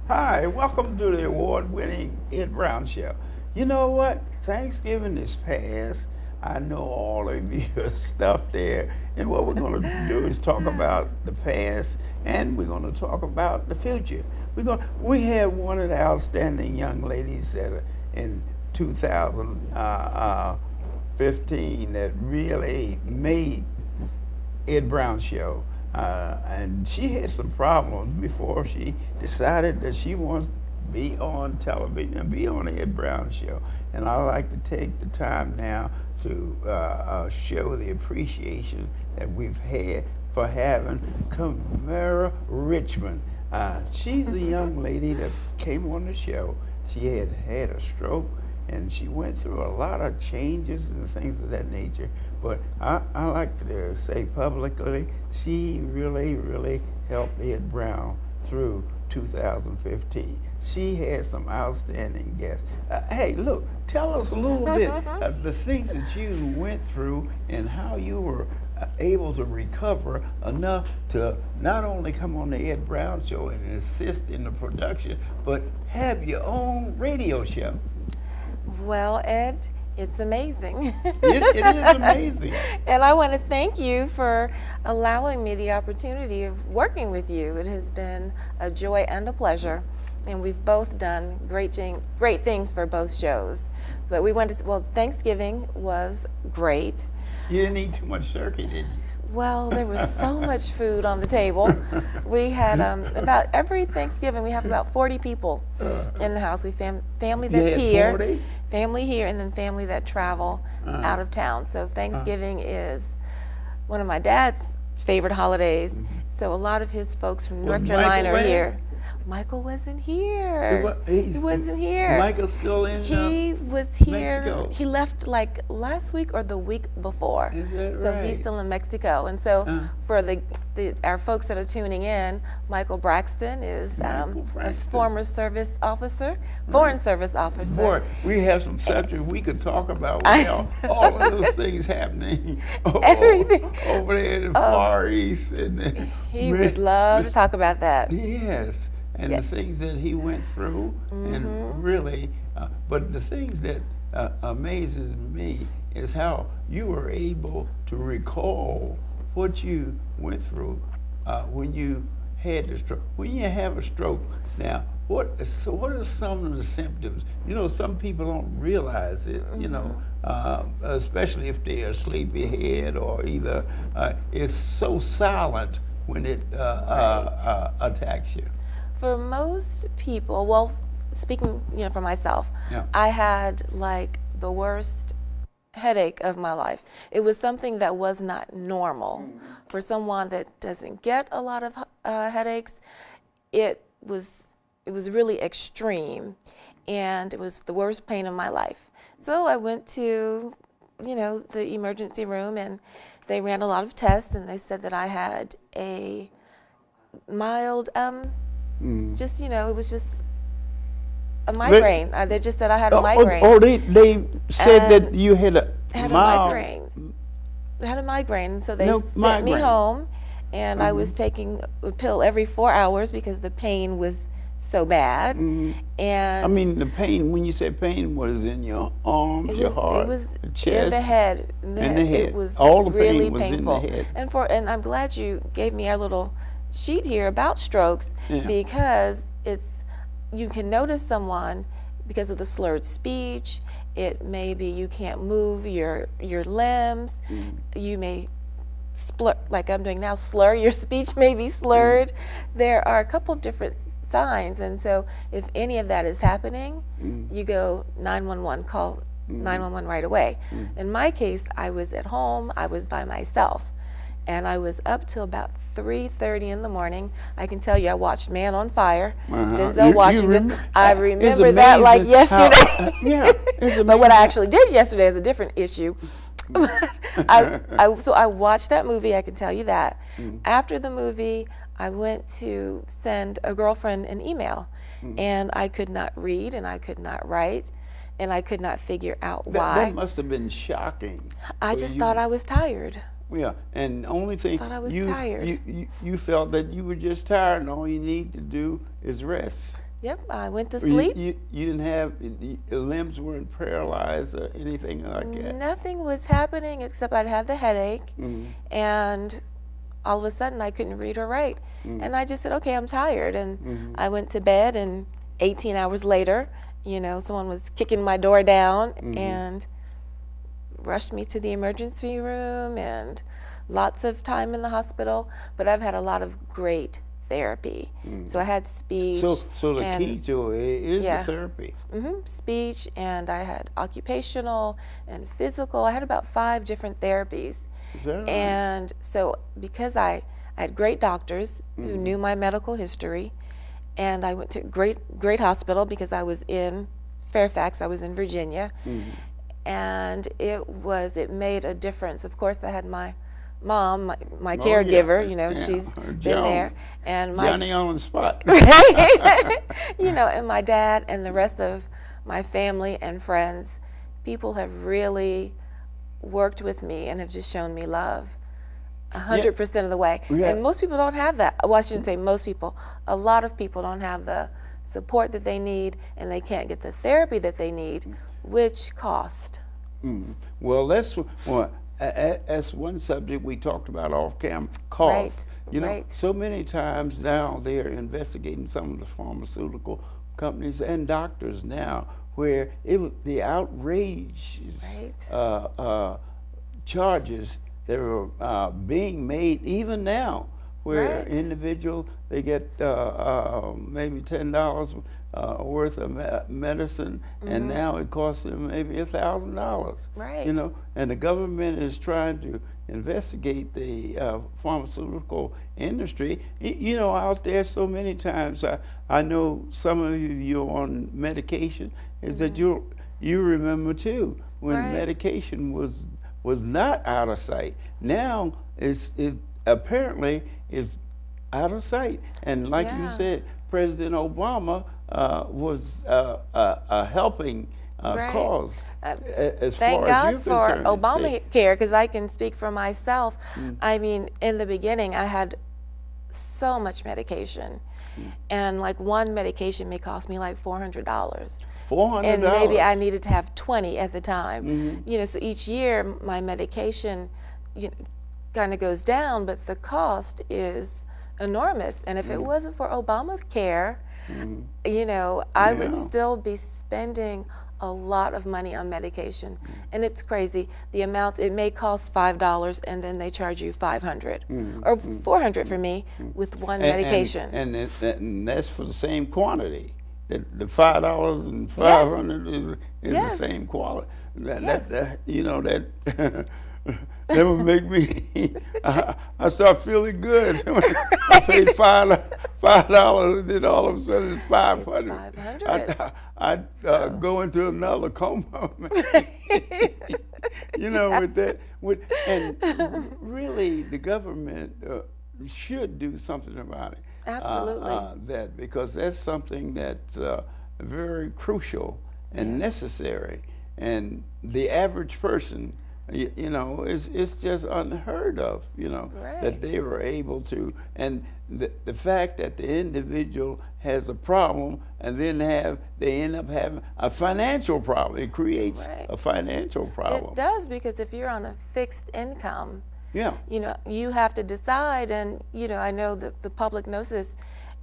Hi, welcome to the award-winning Ed Brown Show. You know what? Thanksgiving is past. I know all of your stuff there, and what we're going to do is talk about the past, and we're going to talk about the future. We had one of the outstanding young ladies that in 2015 that really made Ed Brown Show. And she had some problems before she decided that she wants to be on television and be on the Ed Brown Show. And I like to take the time now to show the appreciation that we've had for having Camara Richmond. She's a young lady that came on the show. She had had a stroke, and she went through a lot of changes and things of that nature. But I like to say publicly, she really helped Ed Brown through 2015. She had some outstanding guests. Hey, look, tell us a little bit of the things that you went through and how you were able to recover enough to not only come on the Ed Brown Show and assist in the production, but have your own radio show. Well, Ed, it's amazing. It is amazing. And I want to thank you for allowing me the opportunity of working with you. It has been a joy and a pleasure. And we've both done great things for both shows. But Thanksgiving was great. You didn't eat too much turkey, did you? Well, there was so much food on the table. We had about every Thanksgiving we have about 40 people in the house. We family that's here, 40? family here, and then family that travel out of town. So Thanksgiving is one of my dad's favorite holidays. So a lot of his folks from North Carolina are here. Michael wasn't here. He wasn't here. Michael's still in He was here. Mexico. He left like last week or the week before. Is that right? So he's still in Mexico. And so for our folks that are tuning in, Michael Braxton is a former service officer, foreign service officer. Boy, we have some subjects we could talk about without all of those things happening Everything. over there in the Far East. And he would love to talk about that. Yes. And the things that he went through, and really, but the things that amazes me is how you were able to recall what you went through when you had the stroke. When you have a stroke, now, what are some of the symptoms? You know, some people don't realize it, you know, especially if they're sleepyhead or either it's so silent when it attacks you. For most people, well, speaking, for myself, I had like the worst headache of my life. It was something that was not normal. For someone that doesn't get a lot of headaches, it was really extreme, and it was the worst pain of my life. So I went to, the emergency room, and they ran a lot of tests, and they said that I had a mild it was just a migraine. They just said I had a migraine. They said that you had a migraine. I had a migraine, so they sent me home, and I was taking a pill every 4 hours because the pain was so bad. And I mean, the pain, when you said pain, was in your arms, your heart, it was the chest, in the head. In the head. It was all the really pain was painful. in the head. And I'm glad you gave me our little sheet here about strokes, because you can notice someone because of the slurred speech. It may be you can't move your limbs. You may like I'm doing now, slur. Your speech may be slurred. There are a couple of different signs, and so if any of that is happening, you go 911, call 911 right away. In my case, I was at home. I was by myself. And I was up till about 3:30 in the morning. I can tell you, I watched Man on Fire, Denzel Washington. I remember that like yesterday. But what I actually did yesterday is a different issue. So I watched that movie, I can tell you that. After the movie, I went to send a girlfriend an email, and I could not read and I could not write, and I could not figure out why. That must have been shocking. I just thought I was tired. Yeah, and the only thing tired. You felt that you were just tired, and all you need to do is rest. Yep, I went to Or You, sleep. you didn't have, your limbs weren't paralyzed or anything like that? Nothing was happening except I'd have the headache, Mm-hmm. and all of a sudden I couldn't read or write. Mm-hmm. And I just said, okay, I'm tired. And Mm-hmm. I went to bed, and 18 hours later, someone was kicking my door down and rushed me to the emergency room, and lots of time in the hospital. But I've had a lot of great therapy. So I had speech. So the and key to it is the yeah. therapy. Speech, and I had occupational and physical. I had about 5 different therapies. Is that right? And so because I had great doctors who knew my medical history, and I went to great hospital because I was in Fairfax, I was in Virginia, and it made a difference. Of course, I had my mom, my caregiver, she's been there, and my Johnny on the spot. and my dad and the rest of my family and friends. People have really worked with me and have just shown me love 100% of the way. Yeah. And most people don't have that. Well, I shouldn't say most people. A lot of people don't have the support that they need, and they can't get the therapy that they need, which cost. Well, that's one subject we talked about off camera, cost. Right. So many times now they're investigating some of the pharmaceutical companies and doctors now where the outrageous charges that are being made even now, where individual they get maybe $10 worth of medicine, and now it costs them maybe $1,000. Right. And the government is trying to investigate the pharmaceutical industry. Out there so many times, I know some of you on medication is that you remember too when medication was not out of sight. Now it's apparently is out of sight, and like you said, President Obama was a helping cause as Thank far God as you're for concerned. Obamacare, because I can speak for myself. I mean, in the beginning, I had so much medication, and like one medication may cost me like $400. $400. And maybe I needed to have 20 at the time. So each year my medication kind of goes down, but the cost is enormous. And if it wasn't for Obamacare, I would still be spending a lot of money on medication. And it's crazy. The amount, it may cost $5 and then they charge you $500 or $400 for me with one medication. And that's for the same quantity. The $5 and $500 is the same quality. That would make me. I start feeling good. I paid $5, and then all of a sudden it's $500. I'd go into another coma. With that. And really, the government should do something about it. Absolutely. Because that's something that's very crucial and necessary. And the average person, it's just unheard of, that they were able to. And the fact that the individual has a problem and then they end up having a financial problem. It creates a financial problem. It does, because if you're on a fixed income, yeah, you have to decide, and I know that the public knows this.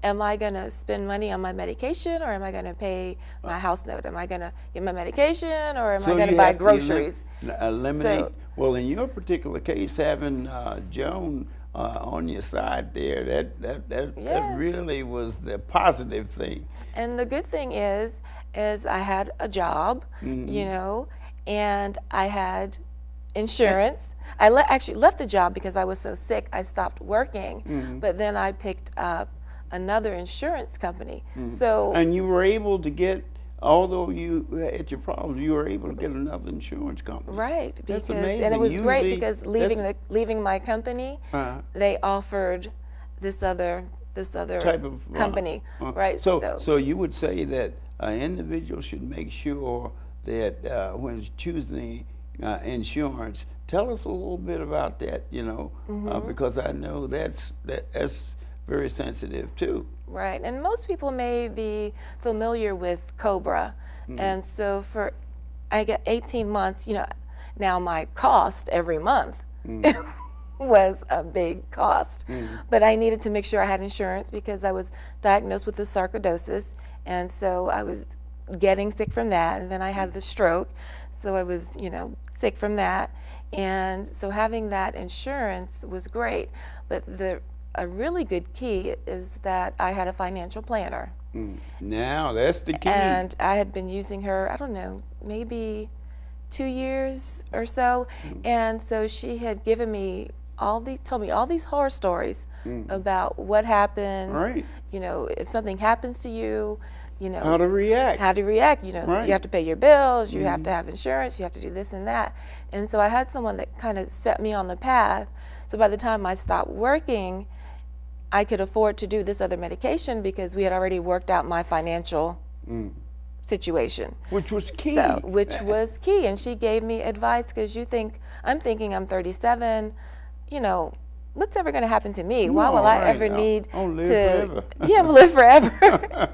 Am I going to spend money on my medication, or am I going to pay my house note? Am I going to get my medication, or am I going to buy groceries? Eliminate. Well, in your particular case, having Joan on your side there, that really was the positive thing. And the good thing is I had a job, and I had insurance. I actually left the job because I was so sick. I stopped working, but then I picked up another insurance company. And you were able to get, although you had your problems, you were able to get another insurance company. Right. That's amazing. And it was great because leaving my company, they offered this other type of company, right? So you would say that an individual should make sure that when choosing insurance, tell us a little bit about that, because I know that's very sensitive too. Right, and most people may be familiar with Cobra, and so I get 18 months, now my cost every month was a big cost, but I needed to make sure I had insurance because I was diagnosed with the sarcoidosis, and so I was getting sick from that, and then I had the stroke, so I was, sick from that, and so having that insurance was great, but a really good key is that I had a financial planner. Now that's the key. And I had been using her, I don't know, maybe 2 years or so. And so she had given me told me all these horror stories about what happens, Right. If something happens to you, How to react. how to react. Right. You have to pay your bills, you have to have insurance, you have to do this and that. And so I had someone that kind of set me on the path. So by the time I stopped working, I could afford to do this other medication because we had already worked out my financial situation. Which was key. Which was key. And she gave me advice because I'm thinking I'm 37, what's ever going to happen to me? Why will I ever need to live forever?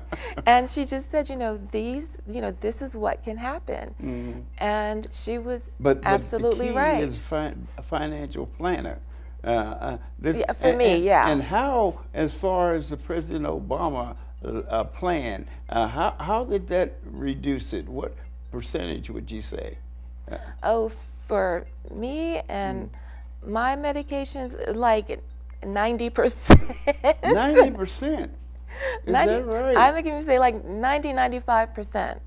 And she just said, this is what can happen. And she was absolutely right. But the key is a financial planner. For me. And how, as far as the President Obama plan, how did that reduce it? What percentage would you say? For me and my medications, like 90%. 90%? Is that right? I'm going to say like 95%.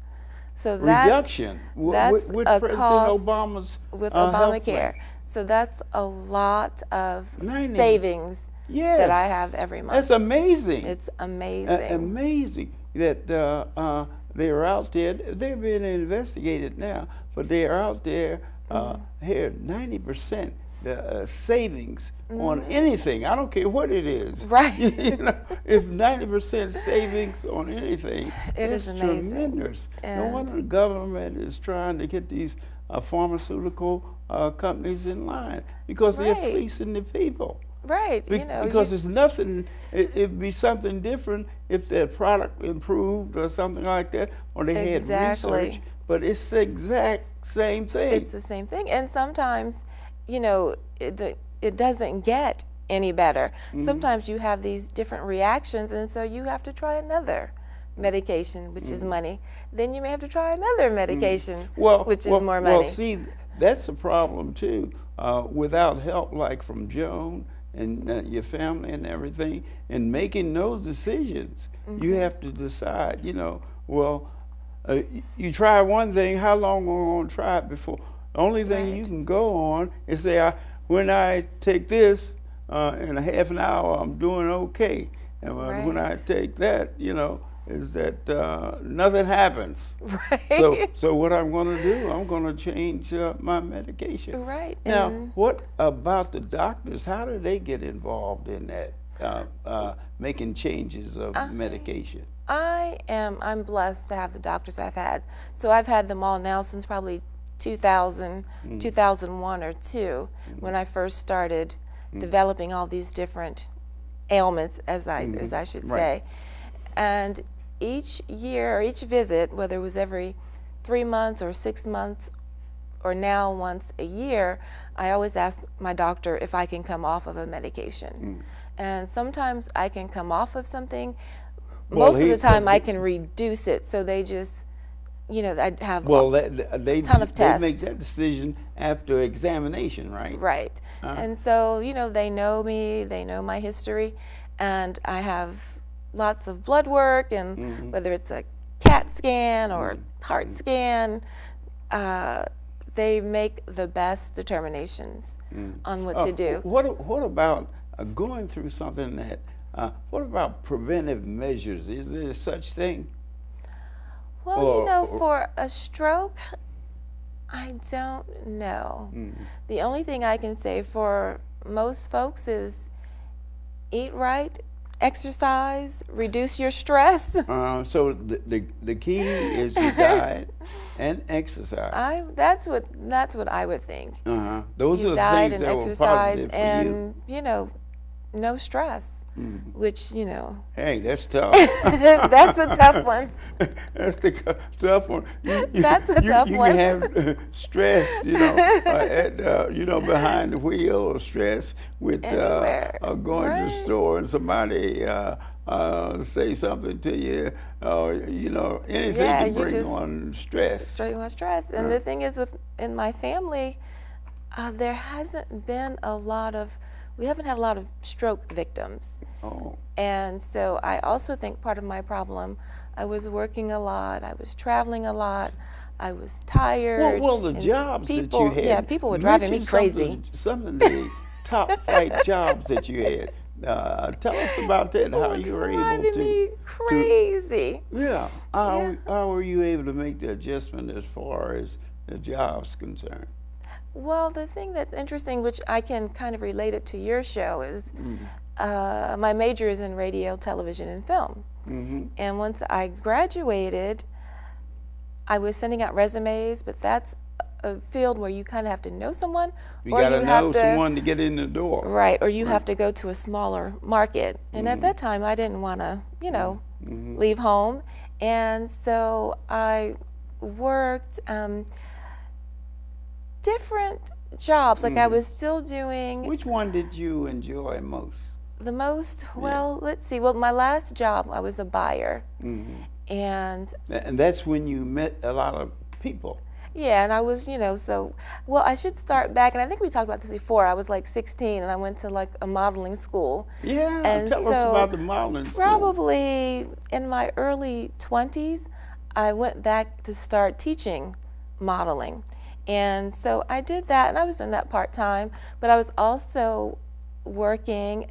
So reduction. That's with a President cost Obama's with health Obamacare. plan. So that's a lot of savings that I have every month. That's amazing. It's amazing. Amazing that they're out there. They're being investigated now, but they are out there here 90% savings on anything. I don't care what it is. Right. If 90% savings on anything, it's amazing. Tremendous. No wonder the government is trying to get these pharmaceutical companies in line because they're fleecing the people. Right. Because it's nothing. It'd be something different if their product improved or something like that, or they had research. But it's the exact same thing. It's the same thing, and sometimes, it doesn't get any better. Sometimes you have these different reactions, and so you have to try another medication, which is money. Then you may have to try another medication, which is more money. Well, see, that's a problem too. Without help, like from Joan and your family and everything, and making those decisions, you have to decide. You try one thing. How long are we going to try it before? The only thing you can go on is say, when I take this in a half an hour, I'm doing okay. And when I take that, is that nothing happens. Right. So what I'm going to do, I'm going to change my medication. Right. Now, what about the doctors? How do they get involved in that, making changes of medication? I'm blessed to have the doctors I've had. So I've had them all now since probably 2000, 2001 or 2, when I first started developing all these different ailments, as I should say. And each year or each visit, whether it was every 3 months or 6 months or now once a year, I always ask my doctor if I can come off of a medication. And sometimes I can come off of something. Most of the time I can reduce it, so they just, I'd have a ton of tests. They make that decision after examination, right? Right. And so, they know me, they know my history, and I have lots of blood work, and whether it's a CAT scan or heart scan, they make the best determinations on what to do. What about going through something that, what about preventive measures? Is there such thing? Well, for a stroke, I don't know. The only thing I can say for most folks is eat right, exercise, reduce your stress. So the key is your diet and exercise. That's what I would think. Those are the diet things and that exercise were positive for and no stress. which, you know, Hey, that's tough. that's a tough one. That's the tough one. That's a tough you one. can have stress, behind the wheel, or stress with Anywhere. going to the Right. store and somebody say something to you, anything Yeah, to you bring just on stress. straight on stress. And the thing is, in my family, there hasn't been we haven't had a lot of stroke victims. Oh, And so I also think part of my problem, I was working a lot, I was traveling a lot, I was tired. well, the and jobs that you people, had. yeah, people were driving me mention crazy. Some of the top flight jobs that you had. Tell us about that. People How were you were able driving me to crazy. yeah. Yeah. How were you able to make the adjustment as far as the job's concerned? Well, the thing that's interesting, which I can kind of relate it to your show, is my major is in radio, television, and film. And once I graduated, I was sending out resumes, but that's a field where you kind of have to know someone, You or got to you know have to, someone to get in the door. right, or you have to go to a smaller market. And at that time, I didn't want to, leave home, and so I worked different jobs. Like I was still doing Which one did you enjoy most? the most. Well, let's see. Well, my last job, I was a buyer, and And that's when you met a lot of people. yeah, and I was, well, I should start back, and I think we talked about this before. I was like 16, and I went to like a modeling school. Yeah, And tell us so about the modeling school. Probably in my early 20s, I went back to start teaching modeling. And so I did that, and I was doing that part-time, but I was also working,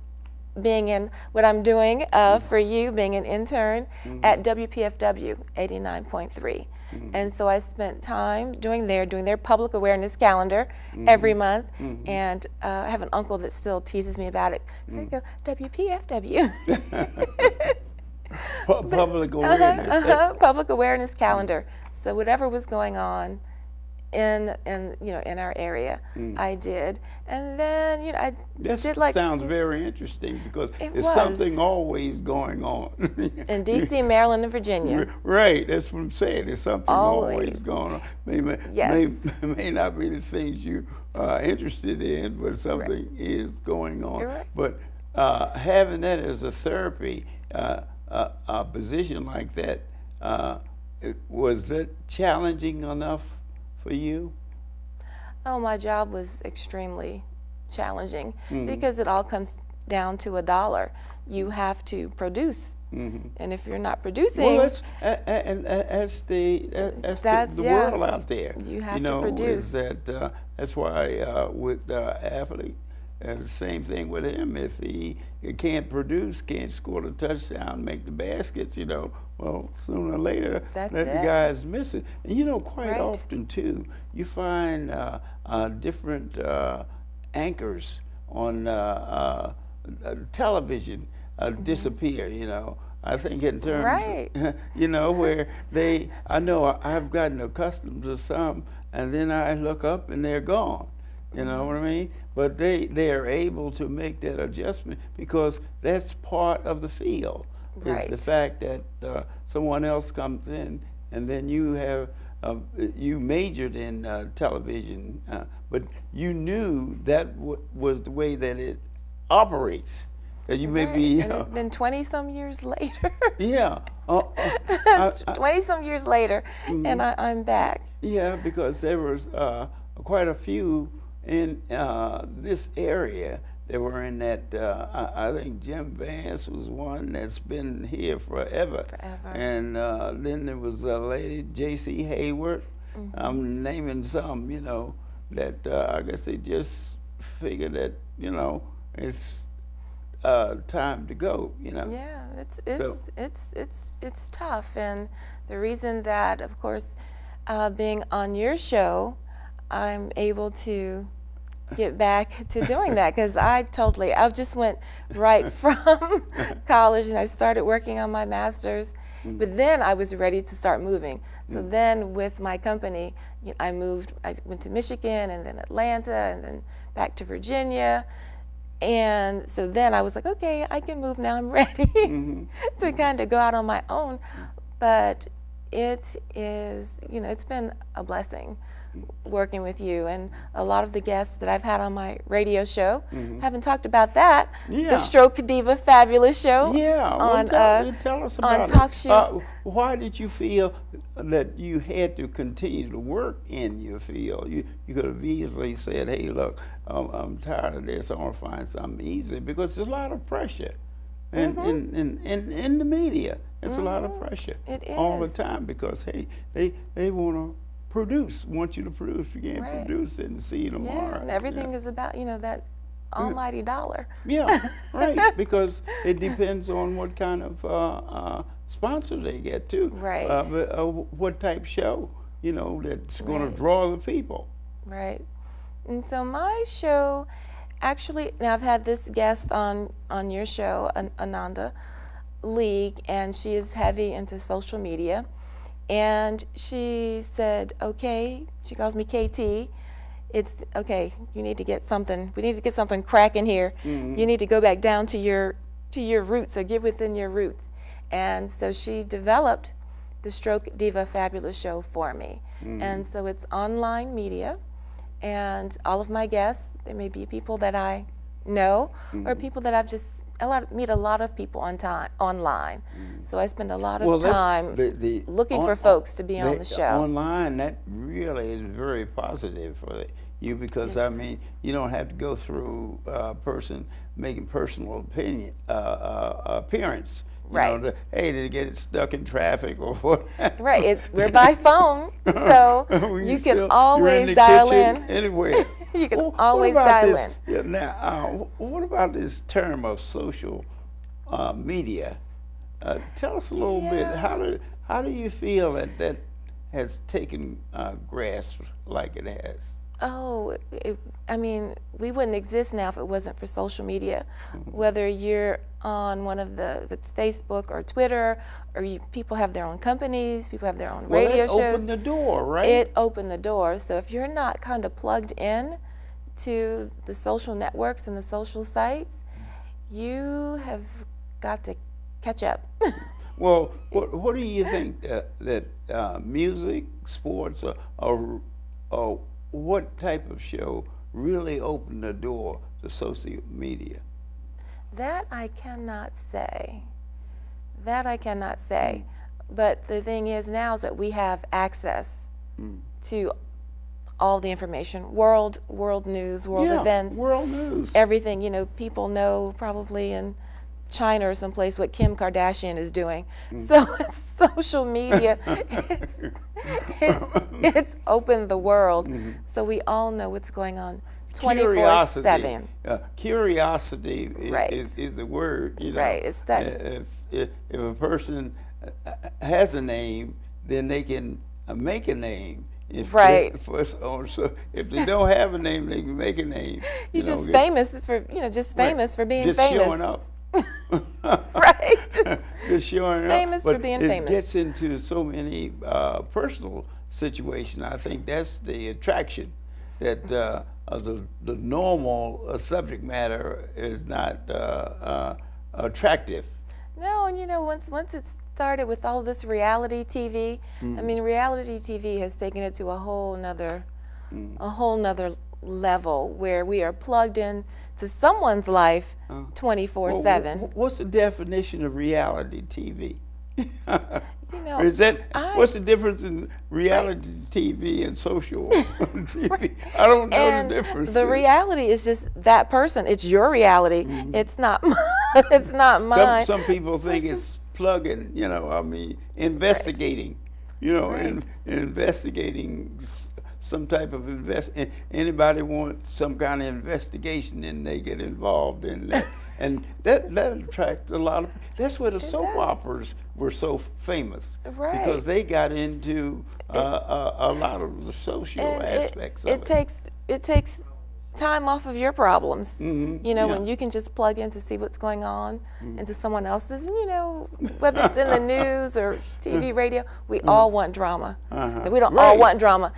being in what I'm doing for you, being an intern at WPFW 89.3. And so I spent time doing their public awareness calendar every month. And I have an uncle that still teases me about it. So I go, WPFW. Public awareness. Public awareness calendar. So whatever was going on in our area, I did. And then I did like sounds very interesting because It there's was. something always going on. in D.C., Maryland, and Virginia. Right, that's what I'm saying. There's something always going on. Yes. May not be the things you are interested in, but something is going on. You're right. But having that as a therapy, a position like that, was it challenging enough for you? Oh, my job was extremely challenging because it all comes down to $1. You have to produce, and if you're not producing, Well, that's the world out there. You have to produce. Is that that's why with athlete, the same thing with him. If he can't produce, can't score the touchdown, make the baskets, well, sooner or later That's the it. guy's missing. And quite Right. often too, you find different anchors on television disappear. I think in terms, Right. where I know I've gotten accustomed to some, and then I look up and they're gone. You know what I mean? But they are able to make that adjustment because that's part of the field. It's the Right. fact that someone else comes in, and then you have you majored in television, but you knew that was the way that it operates. That you may be, And then 20 some years later, yeah, 20 some years later, and I'm back. yeah, because there was quite a few in this area that were in that. I think Jim Vance was one that's been here forever. And then there was a lady, J.C. Hayward. I'm naming some, that I guess they just figured that, it's time to go, Yeah, So- it's tough, and the reason that, of course, being on your show, I'm able to get back to doing that because I just went right from college and I started working on my master's, but then I was ready to start moving. So then with my company, I went to Michigan and then Atlanta and then back to Virginia. And so then I was like, okay, I can move now. I'm ready to kind of go out on my own. But it is, it's been a blessing working with you, and a lot of the guests that I've had on my radio show haven't talked about that. Yeah. The Stroke Diva Fabulous Show. Yeah. On tell us about on Talk it. Show. Why did you feel that you had to continue to work in your field? You could have easily said, "Hey, look, I'm tired of this. I want to find something easy," because there's a lot of pressure, and in the media, it's a lot of pressure all the time because they want to want you to produce. You can't produce it and see you tomorrow. Yeah, and everything is about, that almighty dollar. Yeah, right, because it depends on what kind of sponsor they get too. Right. What type show, that's going to draw the people. Right. And so my show, actually, now I've had this guest on your show, Ananda League, and she is heavy into social media. And she said, okay, she calls me KT. It's okay, we need to get something cracking here. You need to go back down to your roots, or get within your roots. And so she developed the Stroke Diva Fabulous Show for me. And so it's online media, and all of my guests, they may be people that I know or people that I've just meet a lot of people online. So I spend a lot of time looking for folks to be on the show. Online, that really is very positive for you because, I mean, you don't have to go through a person making personal appearance. Right. Hey, did it get stuck in traffic or what? Right. We're by phone, so you can always dial in. Anywhere. You can always dial in. Yeah, now, what about this term of social media? Tell us a little bit. How do you feel that has taken grasp like it has? Oh, I mean, we wouldn't exist now if it wasn't for social media. Whether you're on if it's Facebook or Twitter, or people have their own companies, people have their own radio shows. It opened the door, right? It opened the door. So if you're not kind of plugged in to the social networks and the social sites, you have got to catch up. Well, what do you think that music, sports, or what type of show really opened the door to social media? That I cannot say. But the thing is now is that we have access to all the information, world news, world events, world news, everything. People know probably in China or someplace what Kim Kardashian is doing. So social media, it's opened the world. So we all know what's going on 24/7. Curiosity is the word. Right. It's that. If a person has a name, then they can make a name. So if they don't have a name, they can make a name. You're just famous for famous for being famous. Showing up. Right. Just showing famous up. for being it famous. It gets into so many personal situations. I think that's the attraction, that the normal subject matter is not attractive. No, and once it started with all this reality TV, I mean, reality TV has taken it to a whole nother level where we are plugged in to someone's life 24/7. What's the definition of reality TV? What's the difference in reality TV and social TV? I don't know the difference. The reality is just that person. It's your reality. It's not. It's not mine. Some people think it's plugging. Investigating. Investigating some type of anybody wants some kind of investigation, and they get involved in that. And that attracts a lot of. That's where the soap operas were so famous, because they got into a lot of the social aspects of it. It takes time off of your problems. When you can just plug in to see what's going on into someone else's. And whether it's in the news or TV, radio, we all want drama. We don't all want drama.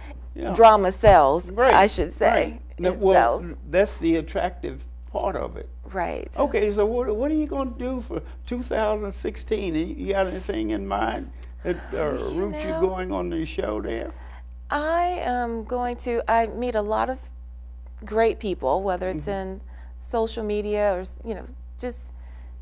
Drama sells, I should say. Well, that's the attractive part of it. Right. Okay, so what are you going to do for 2016? You got anything in mind, that You route you're know, going on the show there? I am going to, I meet a lot of great people, whether it's in social media or, just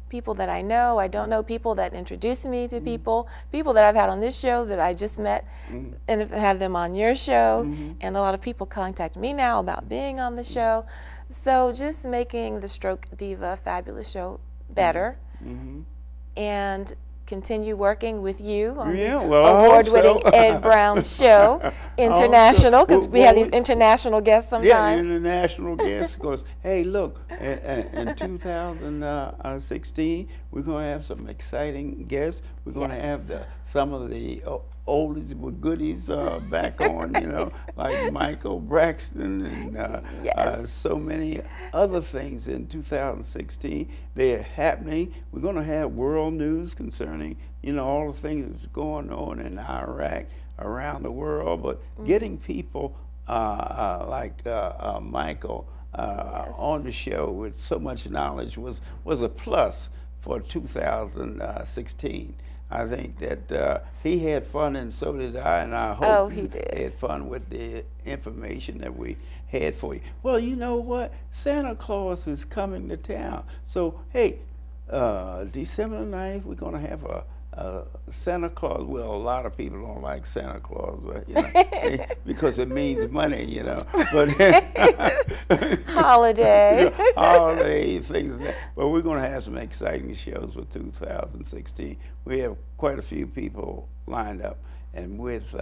people that I know. I don't know, people that introduce me to people, people that I've had on this show that I just met and have had them on your show. And a lot of people contact me now about being on the show. So just making the Stroke Diva Fabulous Show better and continue working with you on Yeah, the well, I hope award-winning so. Ed Brown Show, I hope so. international, because we have these Well, international guests yeah, sometimes. international guests. Because hey, look, in 2016, we're going to have some exciting guests. We're going to have some of the oldies but goodies back on, like Michael Braxton and so many other things in 2016. They're happening. We're going to have world news concerning, all the things that's going on in Iraq, around the world, but getting people like Michael on the show with so much knowledge was a plus for 2016. I think that he had fun, and so did I, and I hope he did. had fun with the information that we had for you. Well, you know what? Santa Claus is coming to town. So, hey, December 9th, we're going to have a Santa Claus. Well, a lot of people don't like Santa Claus, because it means money, But Holiday. holiday things like that. But we're going to have some exciting shows for 2016. We have quite a few people lined up, and with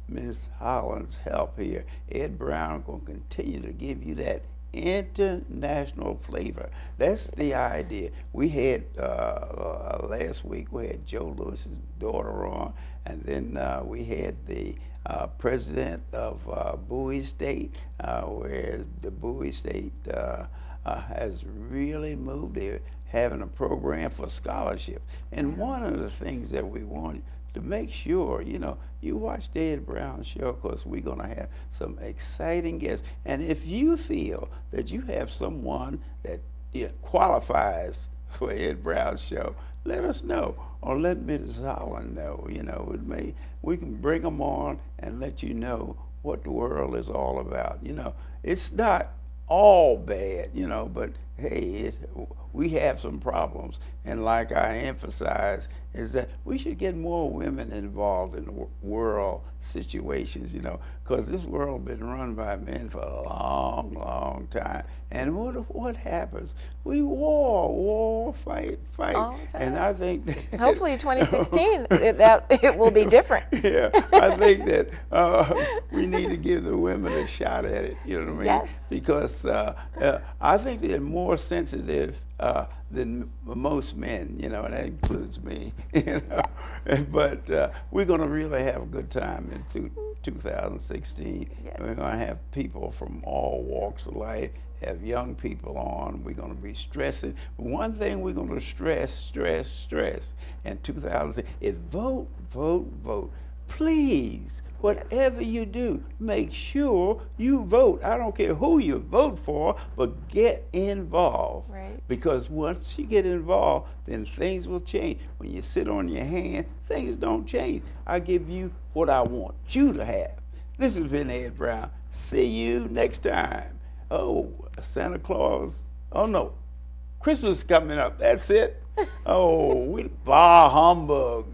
Ms. Holland's help here, Ed Brown going to continue to give you that international flavor. That's the idea. We had last week we had Joe Lewis's daughter on, and then we had the president of Bowie State, where the Bowie State has really moved. They're having a program for scholarships, and one of the things that we want to make sure, you watch the Ed Brown Show, because we're going to have some exciting guests. And if you feel that you have someone that qualifies for Ed Brown Show, let us know, or let Ms. Holland know. We can bring them on and let you know what the world is all about. It's not all bad, but hey, we have some problems. And like I emphasize, is that we should get more women involved in the world situations, because this world has been run by men for a long, long time. And what happens? We fight. All the time. And I think that Hopefully 2016, it will be different. Yeah, I think that we need to give the women a shot at it, you know what I mean? Yes. Because I think they're more sensitive than most men, and that includes me, Yes. But we're going to really have a good time in 2016. Yes. We're going to have people from all walks of life, have young people on. We're going to be stressing. One thing we're going to stress in 2000 is vote, vote, vote. Please, whatever you do, make sure you vote. I don't care who you vote for, but get involved. Right. Because once you get involved, then things will change. When you sit on your hand, things don't change. I give you what I want you to have. This has been Ed Brown. See you next time. Oh, Santa Claus. Oh, no. Christmas is coming up. That's it. Oh, bah humbug,